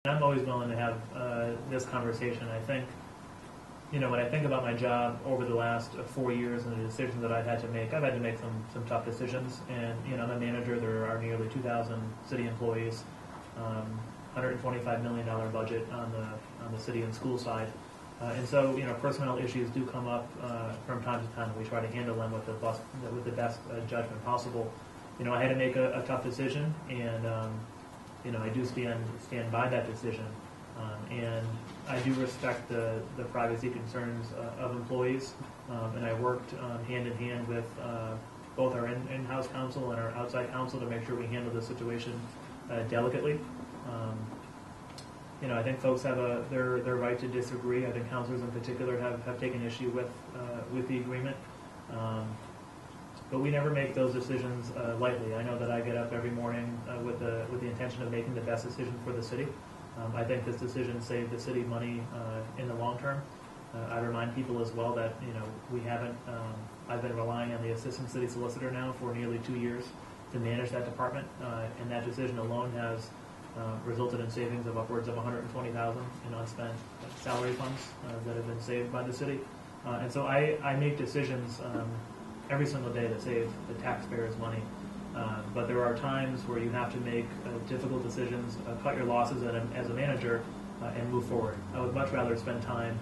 I'm always willing to have this conversation. I think, when I think about my job over the last 4 years and the decisions that I've had to make some tough decisions. And, I'm a manager. There are nearly 2,000 city employees, $125 million budget on the city and school side. And so, personnel issues do come up from time to time, and we try to handle them with the best judgment possible. I had to make a tough decision, and I do stand by that decision, and I do respect the privacy concerns of employees, and I worked hand in hand with both our in-house counsel and our outside counsel to make sure we handle the situation delicately. I think folks have their right to disagree. I think counselors in particular have taken issue with the agreement. But we never make those decisions lightly. I know that I get up every morning with the intention of making the best decision for the city. I think this decision saved the city money in the long term. I remind people as well that we haven't. I've been relying on the assistant city solicitor now for nearly 2 years to manage that department, and that decision alone has resulted in savings of upwards of $120,000 in unspent salary funds that have been saved by the city. And so I make decisions every single day that save the taxpayers' money. But there are times where you have to make difficult decisions, cut your losses as a manager, and move forward. I would much rather spend time,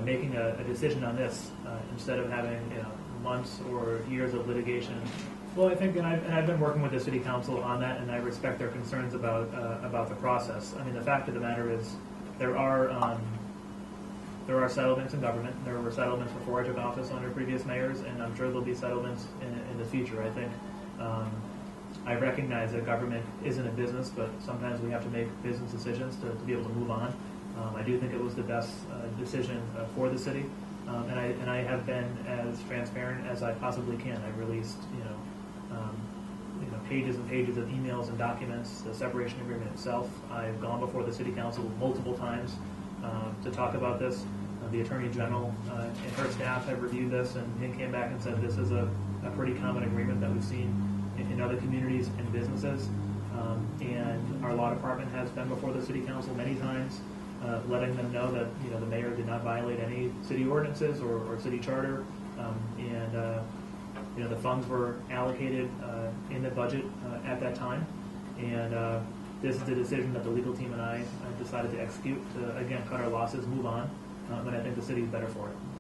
making a decision on this instead of having months or years of litigation. Well, I think, and I've been working with the city council on that, and I respect their concerns about the process. I mean, the fact of the matter is, there are settlements in government. There were settlements before I took office under previous mayors, and I'm sure there'll be settlements in the future. I think I recognize that government isn't a business, but sometimes we have to make business decisions to be able to move on. I do think it was the best decision for the city, and I have been as transparent as I possibly can. I've released pages and pages of emails and documents, the separation agreement itself. I've gone before the city council multiple times to talk about this. The Attorney General and her staff have reviewed this and came back and said this is a pretty common agreement that we've seen in other communities and businesses. And our law department has been before the city council many times, letting them know that the mayor did not violate any city ordinances or city charter, and the funds were allocated in the budget at that time. And this is the decision that the legal team and I decided to execute to, again, cut our losses, move on, and I think the city is better for it.